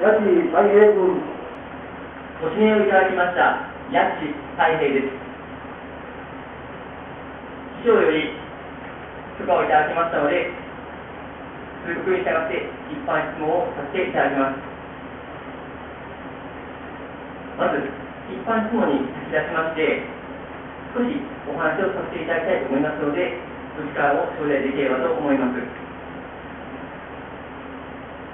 八地太平君。ご指名をいただきました八地太平です。師匠より許可をいただきましたので、通告に従って一般質問をさせていただきます。まず、一般質問に先立ちまして、少しお話をさせていただきたいと思いますので、お時間を頂戴できればと思います。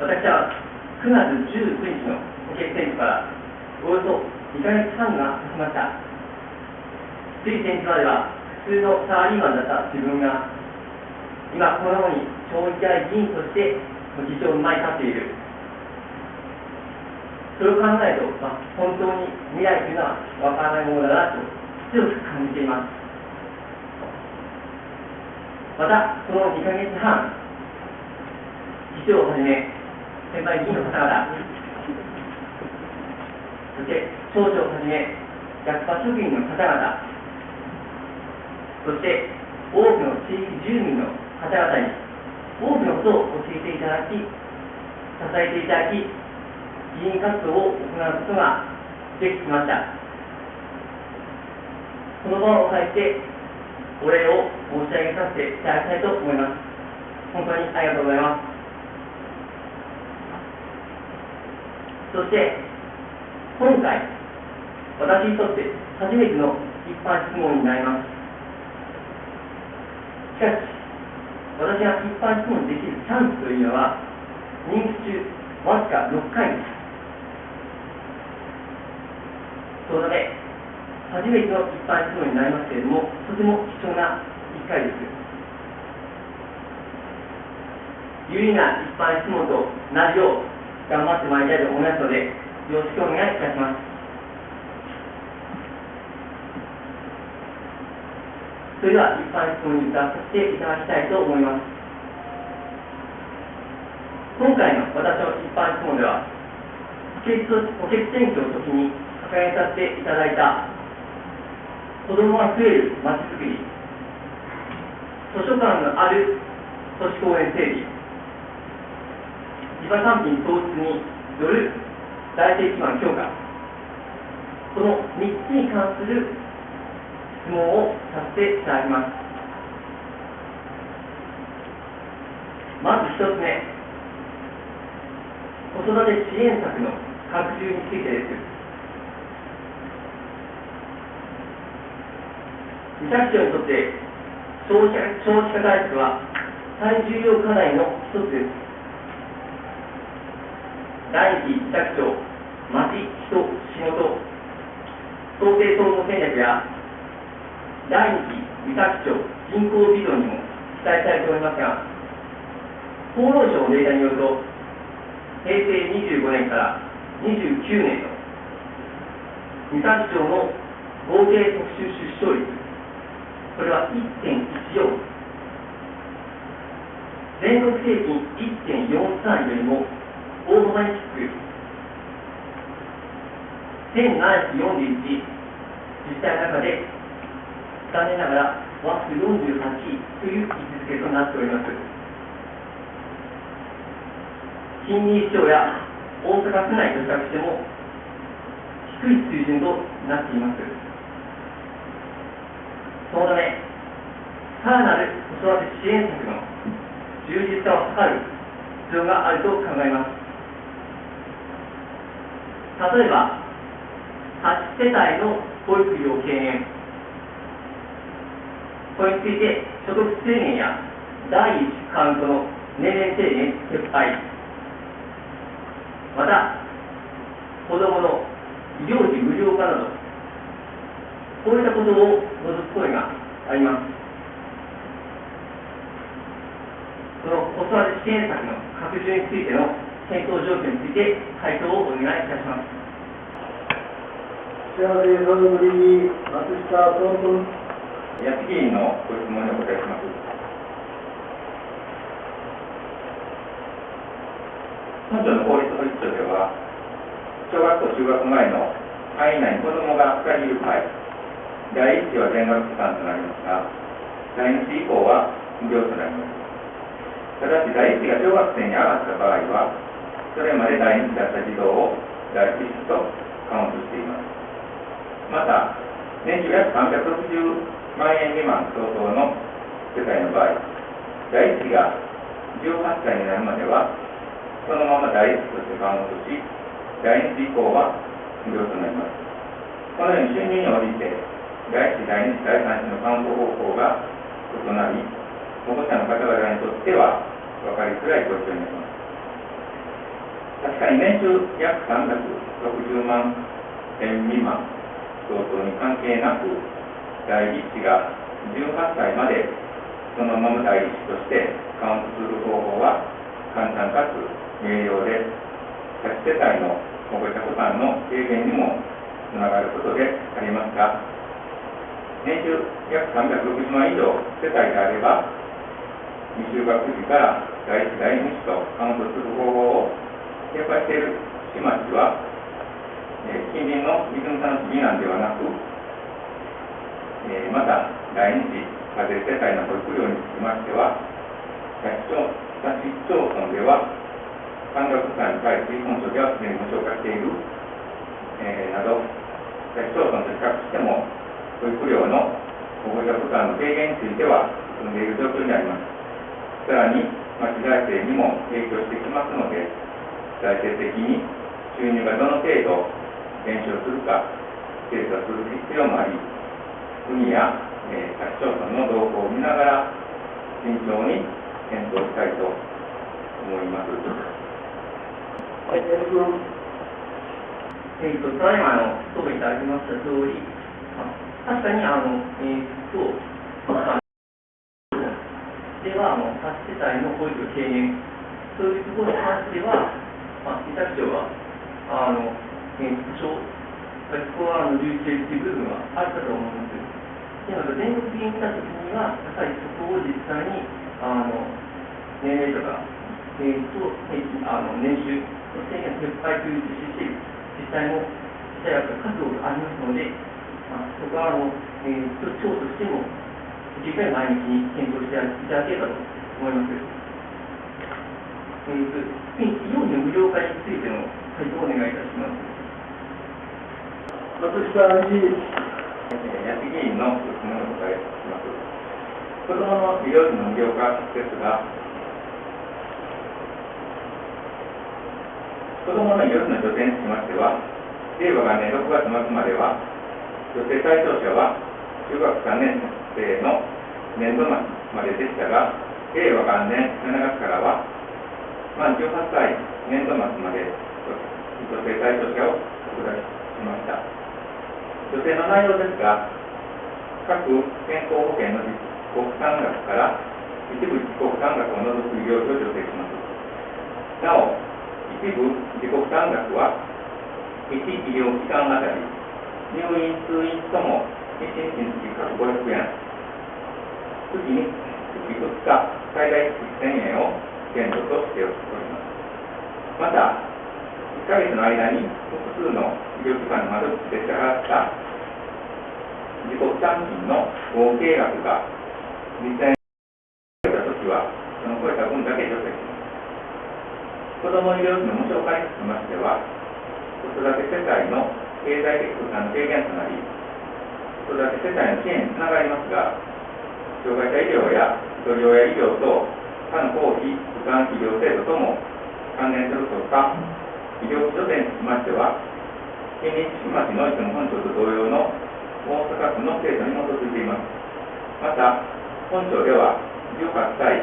私は9月19日の補欠選挙からおよそ2ヶ月半が経ちました。つい先日までは普通のサラリーマンだった自分が、今このように町議会議員として議長に前に立っている。それを考えると、本当に未来というのは分からないものだなと強く感じています。また、この2ヶ月半、議長をはじめ、先輩議員の方々、そして町長をはじめ、役場職員の方々、そして多くの地域住民の方々に多くのことを教えていただき、支えていただき、議員活動を行うことができました。この場を借りてお礼を申し上げさせていただきたいと思います。本当にありがとうございます。そして今回、私にとって初めての一般質問になります。しかし、私が一般質問できるチャンスというのは任期中わずか6回です。そのため、初めての一般質問になりますけれども、とても貴重な1回です。有意義な一般質問となるよう頑張ってまいりたいと思いますので、よろしくお願いいたします。それでは一般質問に移らさせていただきたいと思います。今回の私の一般質問では、補欠選挙の時に掲げさせていただいた子どもが増えるまちづくり、図書館のある都市公園整備、地場産品創出による財政基盤強化、この3つに関する質問をさせていただきます。まず1つ目、子育て支援策の拡充についてです。三崎町にとって少子化対策は最重要課題の一つです。第2期三崎町町人仕事想定総合戦略や第2期三崎町人口ビジョンにも記載されておりますが、厚労省のデータによると、平成25年から29年の三崎町の合計特殊出生率、これは 1.14、全国平均 1.43 よりも大幅に低く、1741自治体の中で残念ながらワース48位という位置づけとなっております。近隣市町や大阪府内と比較しても低い水準となっています。そのため、さらなる子育て支援策の充実化を図る必要があると考えます。例えば、8世帯の保育料軽減、これについて所得制限や第1カウントの年齢制限撤廃、また、子どもの医療費無料化など、こういったことを除く声があります。その子育て支援策の拡充についての検討状況について回答をお願いいたします。幸せ家族理事、松下徹君。八木議員のご質問にお答えします。本町の公立保育所では、小学校、中学前の範囲内に子どもが2人いる場合、第1期は全額負担となりますが、第2期以降は無料となります。ただし、第1期が小学生に上がった場合は、それまで第2子だった児童を第1子とカウントしています。また、年収約360万円未満相当の世帯の場合、第1子が18歳になるまでは、そのまま第1子としてカウントし、第2子以降は無料となります。このように収入に応じて、第1子、第2子、第3子のカウント方法が異なり、保護者の方々にとっては分かりづらい状況になります。確かに年収約360万円未満相当に関係なく、第1子が18歳までそのまま第1子としてカウントする方法は簡単かつ明瞭で、多子世帯の保護者負担の軽減にもつながることでありますが、年収約360万以上世帯であれば、未就学児から第1子、第2子とカウントする方法を撤廃している市町は、近隣のリズム差の次男ではなく、また第2子課税世帯の保育料につきましては、多市町村では半額負担に対し本省ではすでに無償化している、など、多市町村と比較しても保育料の保護者負担の軽減については進んでいる状況にあります。さらに町財政にも影響してきますので、財政的に収入がどの程度減少するか精査する必要もあり、国や多市町村の動向を見ながら慎重に検討したいと思います。はい、ただいま答弁いただきました通り、確かにでは多子世帯の保育の軽減、そういうところに関しては、委託長は保証、ここは留置している部分はあったと思います。でも全国的に見たときには、やはりそこを実際に年齢とか、年収の制限撤廃という実施している自治体も数多くありますので、そこは町としても、実際前向きに検討していただければと思います。医療費の無料化についての回答をお願いいたします。松下理事。八木議員の質問をお答えします。子どもの医療費の無料化ですが、子どもの医療費の助成につきましては、令和元年6月末までは、助成対象者は中学3年生の年度末まででしたが、令和元年7月からは、満18歳年度末まで助成対象者を拡大しました。助成の内容ですが、各健康保険の自己負担額から一部自己負担額を除く医療費を助成します。なお、一部自己負担額は、1医療機関あたり入院・通院とも1日につき各500円、月2日最大1000円を限度としております。また、1ヶ月の間に複数の医療機関の窓口で支払った自己負担金の合計額が2000円を超えたときは、その超えた分だけ助成します。子ども医療費の無償化につきましては、子育て世帯の経済的負担軽減となり、子育て世帯の支援につながりますが、障害者医療やひとり親医療と他の公費負担医療制度とも関連するとか、医療費助成につきましては、近隣市町のいつも本庁と同様の大阪府の制度に基づいています。また、本庁では18歳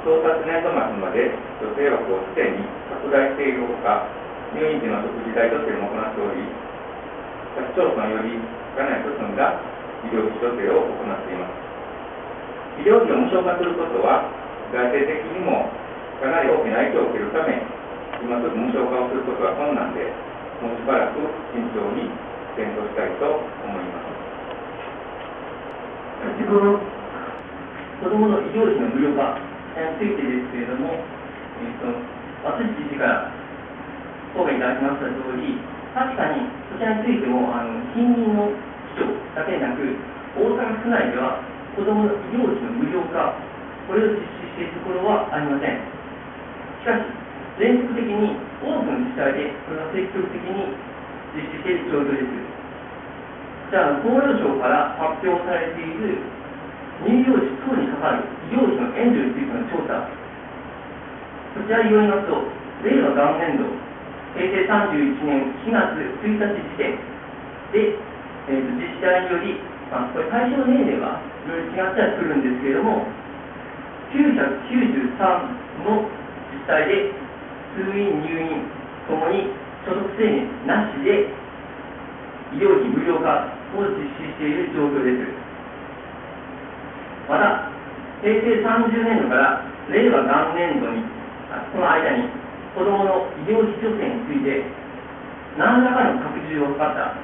到達年度末まで助成枠をすでに拡大しているほか、入院時の食事代助成も行っており、多市町村よりかなり進んだ医療費助成を行っています。医療費を無償化することは、財政的にもかなり大きな影響を受けるため、今すぐ無償化をすることは困難で、もうしばらく慎重に検討したいと思います。子どもの医療費の無料化についてですけれども、私知事から答弁いただきましたとおり、確かにそちらについても近隣の市町だけでなく、大阪府内では子どもの医療費の無料化、これを実施しているところはありません。しかし、全国的に多くの自治体でこれが積極的に実施している状況です。じゃあ、厚労省から発表されている乳幼児等にかかる医療費の援助についての調査、こちらによりますと、令和元年度、平成31年4月1日時点で、自治体により、これ対象年齢はいろいろ違ってはくるんですけれども、993の自治体で通院、入院ともに所得制限なしで医療費無料化を実施している状況です。また、平成30年度から令和元年度に、この間に子どもの医療費助成について何らかの拡充を図った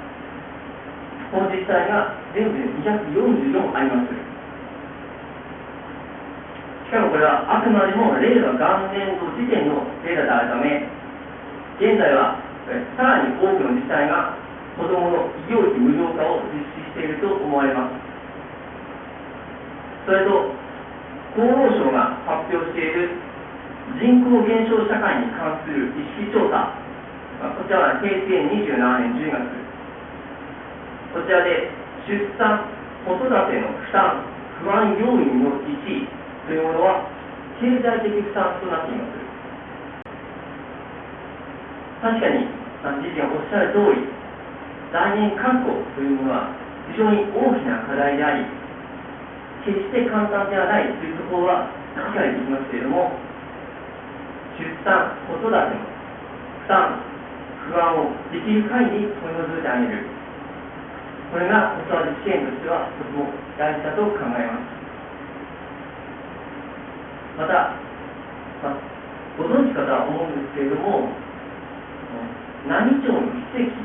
この自治体が全部で244あります。しかもこれはあくまでも令和元年度時点のデータであるため、現在はさらに多くの自治体が子どもの医療費無料化を実施していると思われます。それと、厚労省が発表している人口減少社会に関する意識調査、こちらは平成27年10月、こちらで出産・子育ての負担・不安要因の1位というものは経済的負担となっています。確かに、知事がおっしゃる通り、来年確保というものは非常に大きな課題であり、決して簡単ではないというところは理解できますけれども、出産・子育ての負担・不安をできる限り取り除いてあげる、これが子育て支援としてはとても大事だと考えます。また、ご存知かとは思うんですけれども、何町の奇跡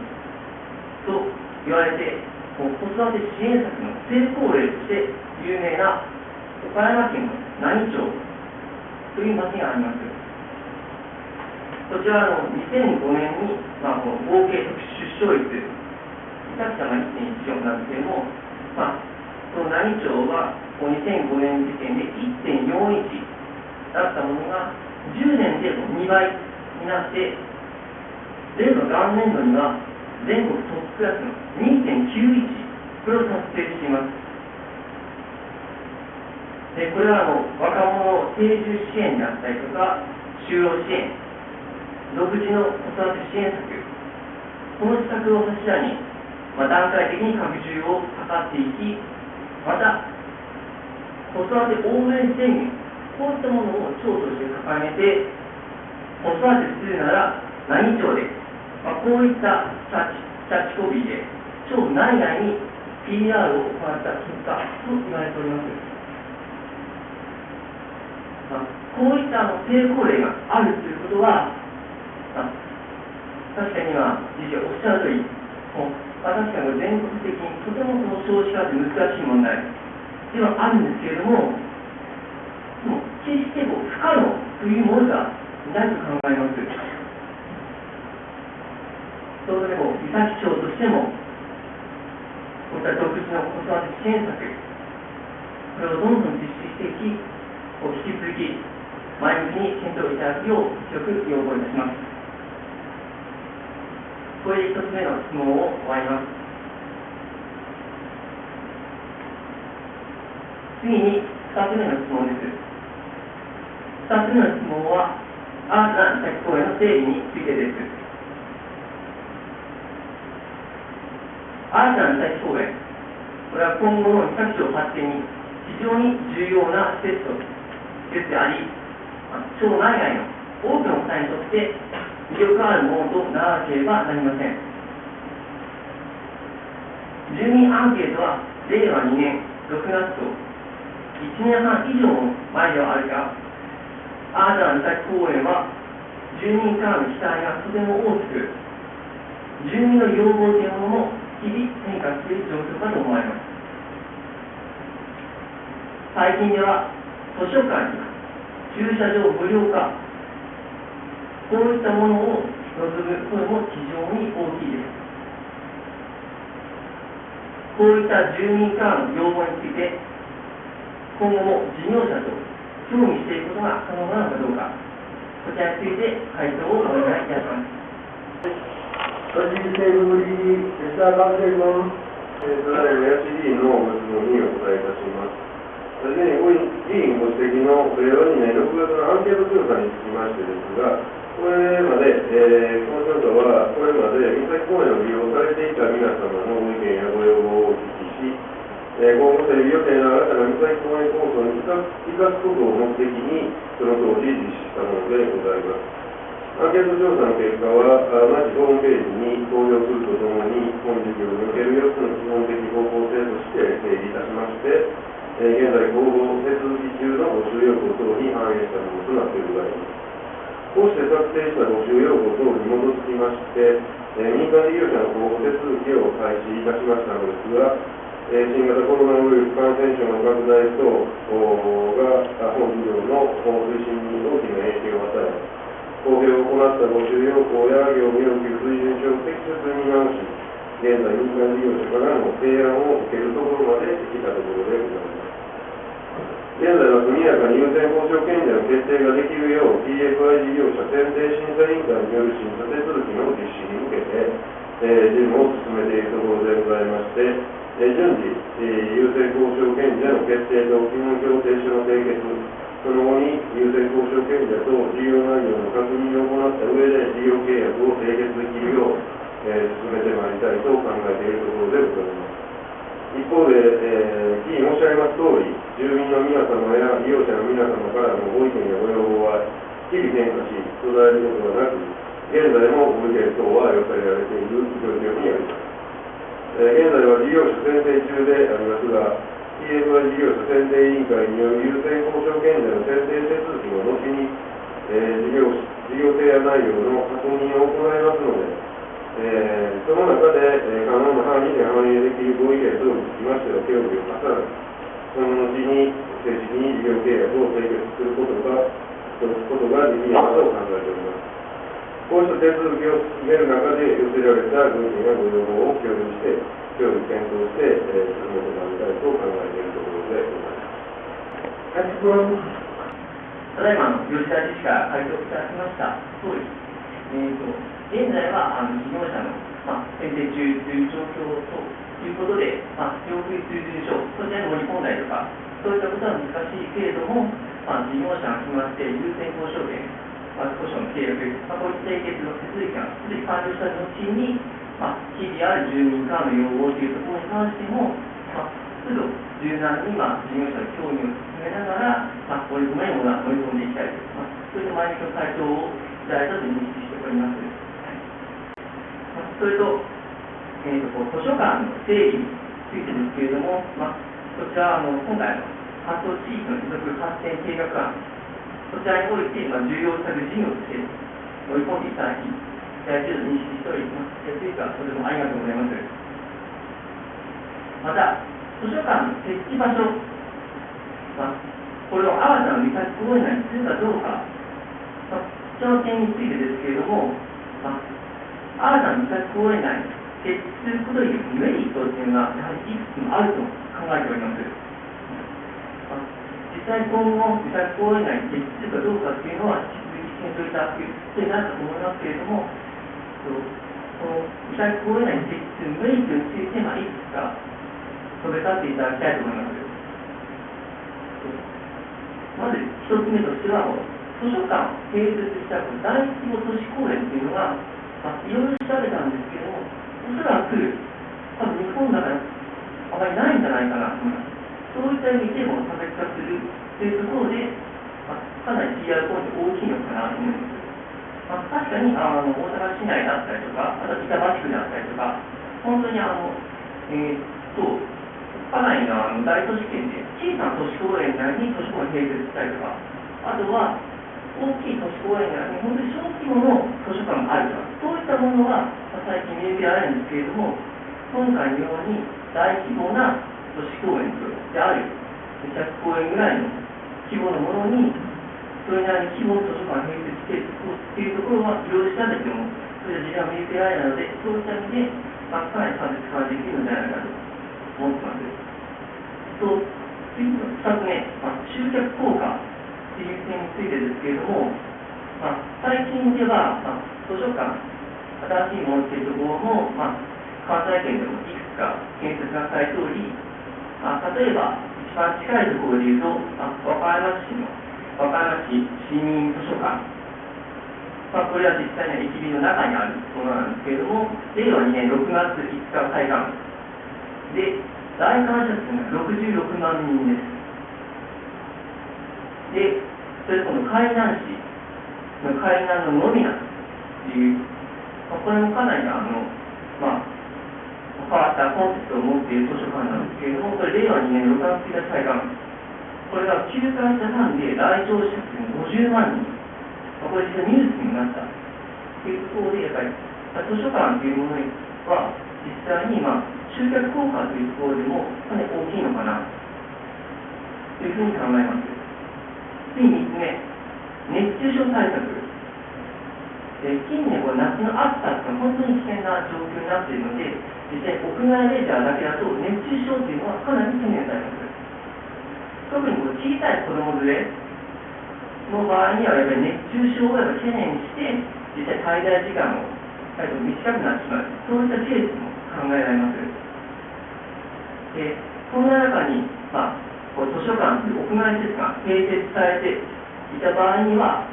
と言われて、子育て支援策の成功例として有名な岡山県の何町という町があります。こちら2005年に、合計特殊出生率、伊崎さんが 1.14 なんですけれども、この何町は2005年時点で 1.41 だったものが10年で2倍になって、令和元年度には全国トップクラスの 2.91、これを達成しています。で、これは若者定住支援であったりとか、就労支援、独自の子育て支援策、この施策を柱に、段階的に拡充を図っていき、また、子育て応援宣言、こういったものを庁として掲げて、子育てするなら何町で、こういったキャッチコピーで、庁内外に PR を行った結果と言われております。こういった成功例があるということは、確かに今、知事がおっしゃるとおり、確かに全国的にとてもこの少子化って難しい問題ではあるんですけれども、でも決して不可能というものではないと考えます。そうでも、伊崎町としても、こういった独自の子育て支援策、これをどんどん実施していき、引き続き前向きに検討いただくよう強く要望いたします。これで1つ目の質問を終わります。次に2つ目の質問です。2つ目の質問は、新たな伊崎公園の整備についてです。新たな伊崎公園、これは今後の伊崎町発展に非常に重要な施設であり、町内外の多くの方にとって魅力あるものとならなければなりません。住民アンケートは令和2年6月と1年半以上も前ではあるが、新たな伊崎公園は住民からの期待がとても大きく、住民の要望というものも日々変化している状況かと思われます。最近では図書館や駐車場無料化、こういったものを望む声も非常に大きいです。こういった住民からの要望について、今後も事業者と協議していくことが可能なのかどうか、こちらについて回答をお願いいたします。私、政府理事、吉田和生君。ただいま八議員のご質問にお答えいたします。すでに議員ご指摘の令和2年6月のアンケート調査につきましてですが、これまで、この調査はこれまで三崎公園を利用されていた皆様のご意見やご要望をお聞きし、今後整備予定の新たな三崎公園構想に生かすことを目的に、その当時実施したものでございます。アンケート調査の結果は、町ホームページに公表するとともに、本事業における4つの基本的方向性として整理いたしまして、現在公募手続き中の募集要項等に反映したものとなってございます。こうして作成した募集要項等に基づきまして、民間事業者の公募手続きを開始いたしましたのですが、新型コロナウイルス感染症の拡大等が本事業の推進に大きな影響を与え、公表を行った募集要項や業務要求水準書を適切に見直し、現在民間事業者からの提案を受けるところまで来たところでございます。現在は速やかに優先交渉権者の決定ができるよう PFI 事業者選定審査委員会による審査手続きの実施に向けて、事務を進めているところでございまして、順次、優先交渉権者の決定と基本協定書の締結、その後に優先交渉権者と事業内容の確認を行った上で事業契約を締結できるよう、進めてまいりたいと考えているところでございます。一方で、議員おっしゃいます通り、住民の皆様や利用者の皆様からのご意見やご要望は日々変化し、途絶えることはなく、現在もご意見等は寄せられている状況にあります。現在は事業者選定中でありますが、PFI 事業者選定委員会による優先交渉権者の選定手続きの後に、事業提案内容の確認を行いますので、その中で、可能な範囲で反映できるご意見等につきましては協議を重ね、その後に正式に事業契約を締結することができればと考えております。こうした手続きを進める中で寄せられたご意見やご要望を協力して、協議検討して、進めてまいりたいと考えているところでございます。ただいま吉田理事から回答いただきました通り、現在は事業者の、選定中という状況ということで、要求水準書、そちらに盛り込んだりとか、そういったことは難しいけれども、事業者が決まって優先交渉権、少しの契約、こういった締結の手続きがすでに完了した後に、日々ある住民からの要望というところに関しても、都度柔軟に事業者の協議を進めながら、盛り込めるものは盛り込んでいきたいと、そういった前向きの回答をいただいたと認識しております。それと、図書館の整理についてですけれども、こちら今回の関東地域の持続発展計画案、こちらにおいて重要作事業として盛り込んでいただき、大事と認識しております。ついてはとてもありがとうございます。また、図書館の設置場所、これを新たな三崎公園内にするかどうか、こちらの点についてですけれども、新たな三崎公園内に設置することによるメリットというのは、やはりいくつもあると考えております。実際今後、三崎公園内に設置するかどうかというのは、引き続き検討いただくことになると思いますけれども、この三崎公園内に設置するメリットについて、いくつか述べさせていただきたいと思います。まず一つ目としては、図書館を併設した大規模都市公園というのは、いろいろ調べたんですけども、おそらく、多分日本の中であまりないんじゃないかなと思います。そういった意味でも差別化するというところで、かなり PR ポイント大きいのかなと思います。確かに大阪市内だったりとか、あと板橋区であったりとか、本当にかなりの大都市圏で小さな都市公園内に都市公園を併設したりとか、あとは大きい都市公園内に本当に小規模の図書館があるとか、そういったものは最近見受けられるんですけれども、今回のように大規模な都市公園である200公園ぐらいの規模のものに、それなりに規模の図書館を併設していくというところはいろいろ調べても、それは時間見受けられないので、そういった意味で、かなり差別化できるのではないかと思ってます。次の2つ目、集客効果という点についてですけれども、最近では、図書館、新しいものっていうところも、関西圏でもいくつか建設がされており、例えば、一番近いところでいうと、和歌山市の和歌山市市民図書館、これは実際には駅ビルの中にあるものなんですけれども、令和2年6月5日開館で、来館者数が66万人です。で、それとこの海南市の海南ののみなという、これもかなり変わったコンセプトを持っている図書館なんですけれども、これ令和2年6月1日開館、これが休館した間で来場者数50万人、これ実際ニュースになったというところで、やっぱり図書館というものは実際に集客効果というところでもかなり大きいのかなというふうに考えます。次に3つ目、熱中症対策。近年、夏の暑さというのは本当に危険な状況になっているので、実際屋外レジャーだけだと熱中症というのはかなり懸念されます。特に小さい子ども連れの場合には、やっぱり熱中症を懸念して、実際滞在時間を短くなってしまう、そういったケースも考えられます。そんな中に、図書館という屋外施設が併設されていた場合には、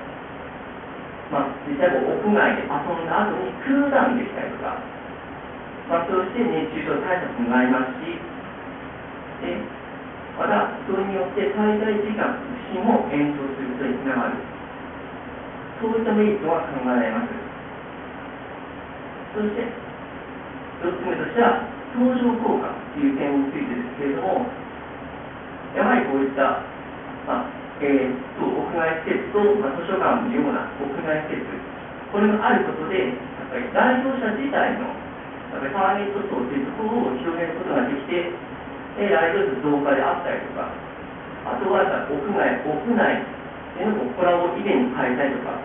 実際屋外で遊んだ後にクールダウンできたりとか、そうして熱中症対策になりますし、また、それによって滞在時間自身も延長することにつながる、そういったメリットが考えられます。そして、4つ目としては、相乗効果という点についてですけれども、やはりこういった、屋外施設と、図書館のような屋外施設、これがあることで、やっぱり来場者自体のターゲット層というところを広げることができて、来場者増加であったりとか、あとは屋内でのコラボイベント開催とか、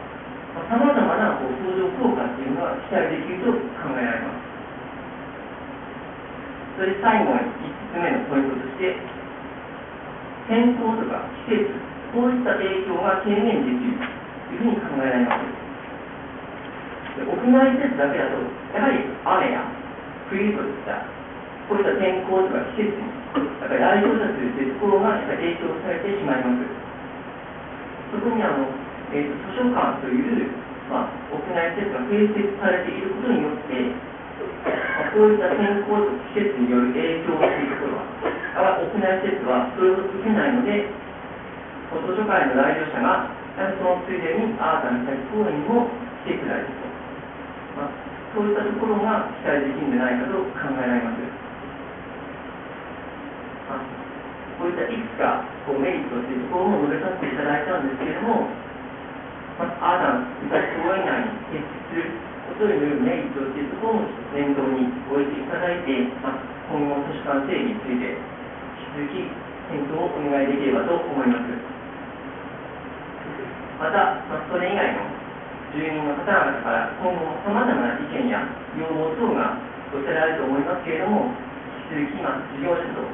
さまざまな相乗効果というのが期待できると考えられます。それで最後に5つ目のポイントとして、天候とか季節、こういった影響が軽減できるというふうに考えられます。屋外施設だけだと、やはり雨や冬といったこういった天候とか季節に来場者数というところが影響されてしまいます。そこに図書館という、屋内施設が併設されていることによって、こういった天候と季節による影響というところは、屋内施設はそれを受けないので、図書館の来場者がそのついでに新たな公園にも来てくれると、そういったところが期待できるんじゃないかと考えられます。こういったいくつかメリットというところも述べさせていただいたんですけれども、新たな公園内に設置することによるメリットというところも念頭に置いていただいて、今後図書館整備について引き続き検討をお願いできればと思います。また、それ以外の住民の方々から今後もさまざまな意見や要望等が寄せられると思いますけれども、引き続き事業者と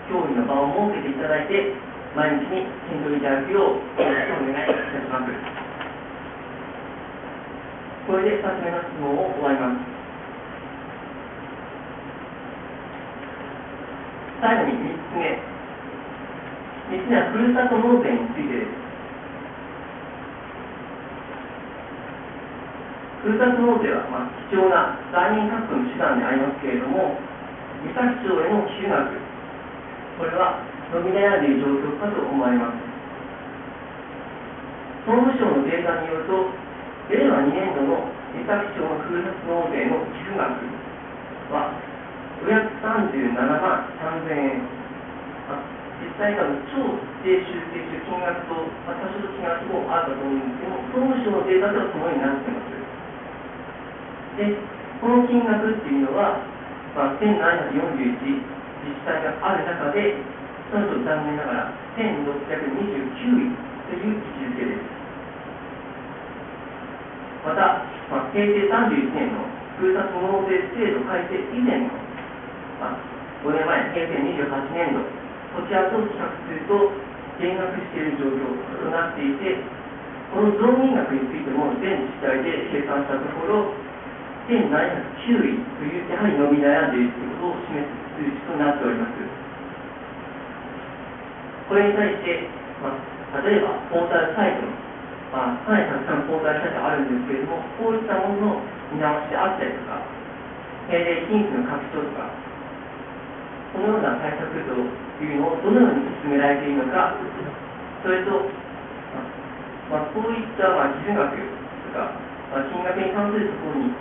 協議の場を設けていただいて、毎日に検討いただくようよろしくお願いいたします。これで2つ目の質問を終わります。最後に3つ目。3つ目はふるさと納税についてです。ふるさと納税は貴重な財源確保の手段でありますけれども、三崎町への寄付額、これは伸び悩んでいる状況かと思われます。総務省のデータによると、令和2年度の三崎町のふるさと納税の寄付額は537万3000円。実際に町で集計する金額と多少の金額もあるかと思うんですけども、総務省のデータではこのようになっています。で、この金額っていうのは、1741自治体がある中で、そのと残念ながら1629位という位置づけです。また、平成31年のふるさと納税制度改正以前の、5年前、平成28年度、こちらと比較すると減額している状況となっていて、この増減額についても全自治体で計算したところ、1709位という、やはり伸び悩んでいるということを示す数値となっております。これに対して、例えばポータルサイト、かなりたくさんポータルサイトがあるんですけれども、こういったものの見直しであったりとか、定例金額の拡張とか、このような対策というのをどのように進められているのか、それと、こういった基準額とか、金額に関するところに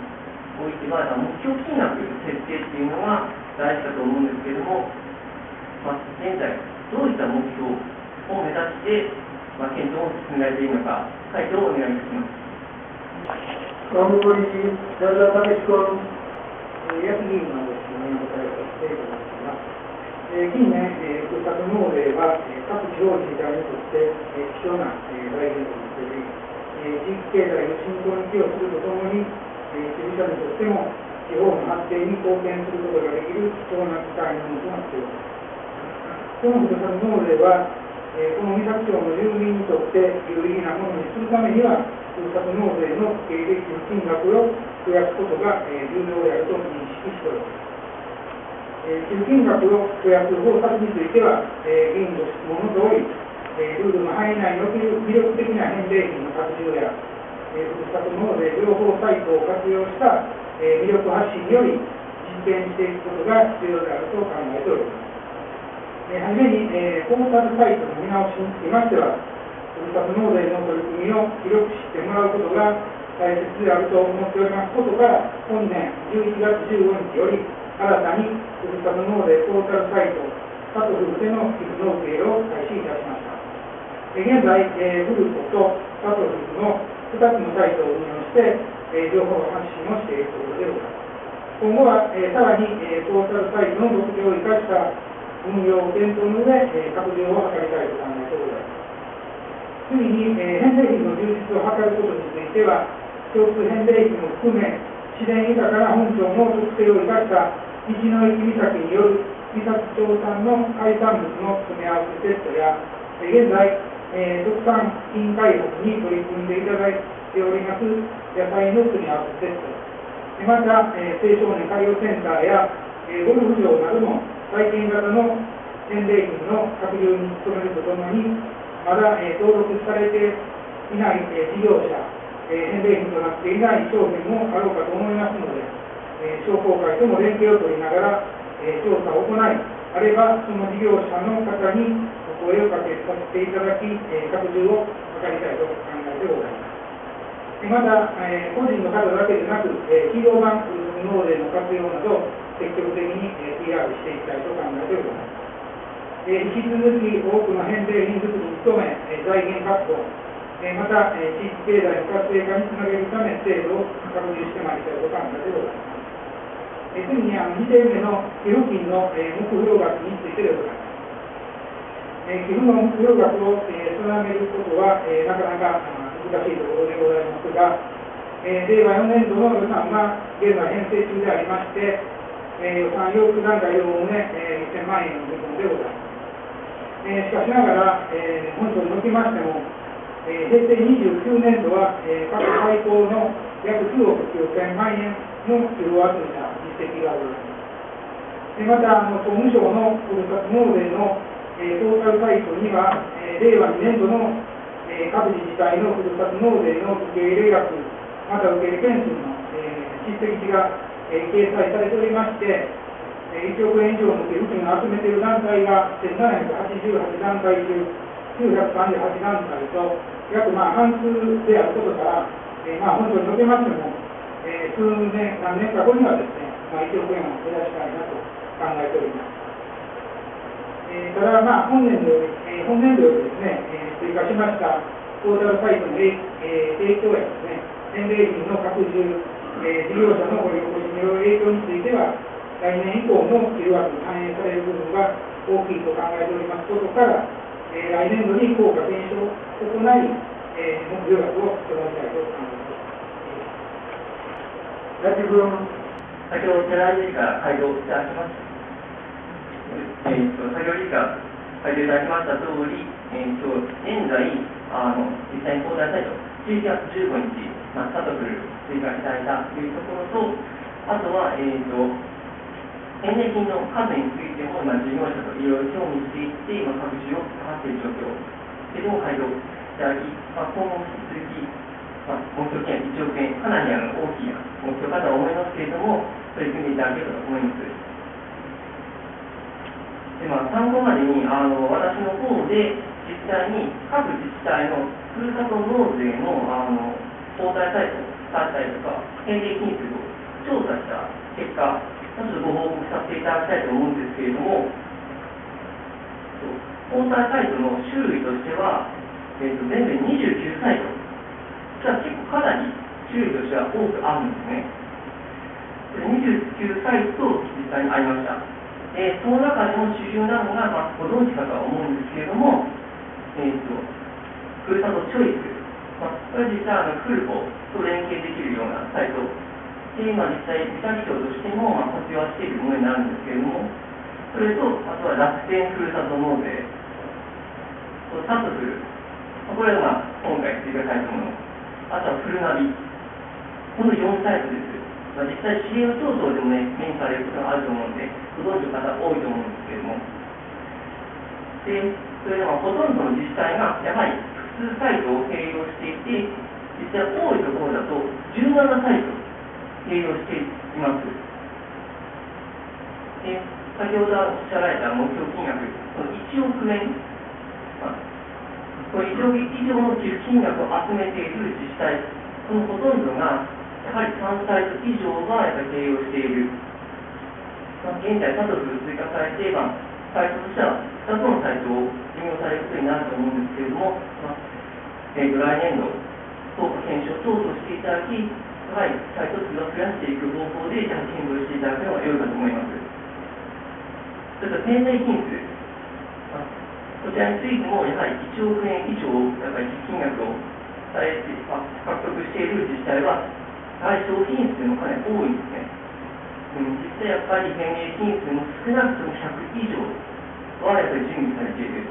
おいては、目標金額の設定というのが大事かと思うんですけれども、現在、どういった目標を目指して、検討を進められているのか、回答をお願いいたします。文部科学理事、寺田武君。安議員の質問にお答えをさせていただきます。近年、ふるさと納税は各地方自治体にとって貴重な財源となっており、地域経済の振興に寄与するとともに、支持者にとっても地方の発展に貢献することができる貴重な機会のものとなっております。このふるさと納税は、この三崎町の住民にとって有意義なものにするためには、ふるさと納税の受け入れ金額を増やすことが重要であると認識しております。寄付金額を増やす方策については、議員の質問のとおり、ルールの範囲内における魅力的な返礼品の拡充や、ふるさと納税情報サイトを活用した魅力発信により実現していくことが必要であると考えております。はじめに、ポータルサイトの見直しにつきましては、ふるさと納税の取り組みを広く知ってもらうことが大切であると思っておりますことから、本年11月15日より、新たにふるさと納税ポータルサイト、さとふるでの寄付の受け入れを開始いたしました。現在、ふるとさとふるの2つのサイトを運用して、情報発信をしているところでございます。今後は、さらに、ポータルサイトの特徴を生かした運用を検討の上、拡充を図りたいと考えてございます。次に、返礼品の充実を図ることについては、共通返礼品を含め、自然豊かな本町の特性を生かした道の駅岬による三崎町産の海産物の詰め合わせセットや、現在、特産品開発に取り組んでいただいております野菜の詰め合わせセット、また、青少年海洋センターや、ゴルフ場などの体験型の返礼品の拡充に努めるとともに、まだ、登録されていない事業者、返礼品となっていない商品もあろうかと思いますので、商工会とも連携を取りながら、調査を行い、あればその事業者の方にお声をかけさせていただき、拡充を図りたいと考えてございます。また、個人の方だけでなく、企業版ふるさと納税の活用など、積極的に PR していきたいと考えてございます。引き続き多くの返礼品作りに努め、財源確保、また、地域経済の活性化につなげるため、制度を拡充してまいりたいと考えてございます。次に、2点目の寄付金の目標額についてでございます。寄付の目標額を定めることは、なかなか難しいところでございますが、令和4年度の予算は現在編成中でありまして、予算要求段階でおおむね1000万円の見込みでございます。しかしながら、本庁におきましても、平成29年度は、過去最高の約9億9000万円の寄付を集めた実績がございます。また、総務省のふるさと納税の、ポータルサイトには、令和2年度の、各自治体のふるさと納税の受け入れ額、また受け入れ件数の、実績が、掲載されておりまして、1億円以上の寄付金を集めている団体が1788団体中938団体と約半数であることから、本当におけましても、何年か後にはですね、1億円を目指したいなと考えております。ただ、本年度よりですね、追加しましたポータルサイトの影響やですね、返礼品の拡充、事業者の掘り起こしによる影響については、来年以降の寄付額に反映される部分が大きいと考えておりますことから、来年度に効果検証を行い、目標額を定めたいと考えております。ラジ君。先ほど寺井理事から回答いただきました。先ほど理事から回答いただきましたとおり、現在、実際に交代サイト、11月15日、スタートする追加いただいたというところと、あとは、返礼品の数についても、事業者といろいろ協議していって、今、各種を図っている状況、というのを回答いただき、今後も引き続き、目標金額1億円、かなり大きな目標かとは思いますけれども、取り組んでいただければと思います。で参考までに私の方で実際に各自治体のふるさと納税の交代サイトだったりとか返礼品数を調査した結果、ちょっとご報告させていただきたいと思うんですけれども、交代サイトの種類としては、全部で29サイト、実は結構かなり種類としては多くあるんですね。29サイト実際にありました。その中でも主流なのが、ご存知かとは思うんですけれども、ふるさとチョイス、これ実際フルコと連携できるようなサイトで、実際、自宅長としても活用しているものになるんですけれども、それと、あとは楽天ふるさと納税、サトフル、これは今回追加されたもの、あとはフルナビ、この4タイプです。実際 CM 等々でも目にされることがあると思うので、ご存知の方多いと思うんですけれども、で、それでほとんどの自治体がやはり複数サイトを併用していて、実際多いところだと17サイト併用しています。で、先ほどおっしゃられた目標金額、この1億円、これ1億円以上の寄付金額を集めている自治体、そのほとんどがやはり3サイト以上は併用している。現在、サトフ追加されて、サイトとしては2つのサイトを運用されることになると思うんですけれども、来年度、評価検証等々していただき、やはりサイト数を増やしていく方法で、検討していただくのが良いかと思います。それから返礼品数、こちらについても、やはり1億円以上、やっぱり金額を獲得している自治体は、やはり商品数もかなり多いんですね。実際やっぱり返礼品数も少なくとも100以上はやっぱり準備されている。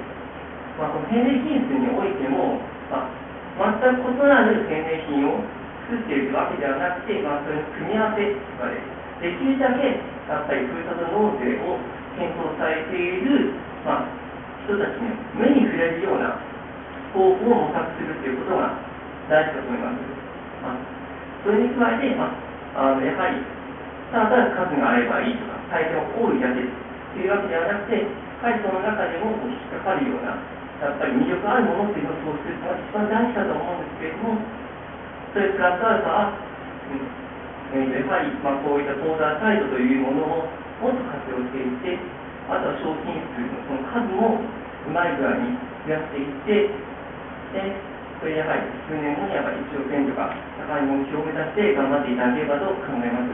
この返礼品数においても、全く異なる返礼品を作っているわけではなくて、それの組み合わせとかで、できるだけやっぱりふるさと納税を検討されている、人たちに目に触れるような方法を模索するということが大事だと思います。それに加えて、やはりただ数があればいいとか、大変多いだけというわけではなくて、やはりその中でも引っかかるような、やっぱり魅力あるものっていうのをそうするのが一番大事だと思うんですけれども、それプラスアルファ、やはりこういった口座サイトというものをもっと活用していって、あとは商品数のその数もうまい具合に増やしていって、それやはり数年後にやっぱり1億円とか高い目標を目指して頑張っていただければと考えます。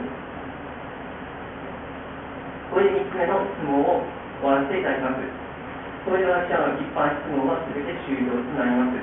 これで3つ目の質問を終わらせていただきます。これで私一般質問は全て終了となります。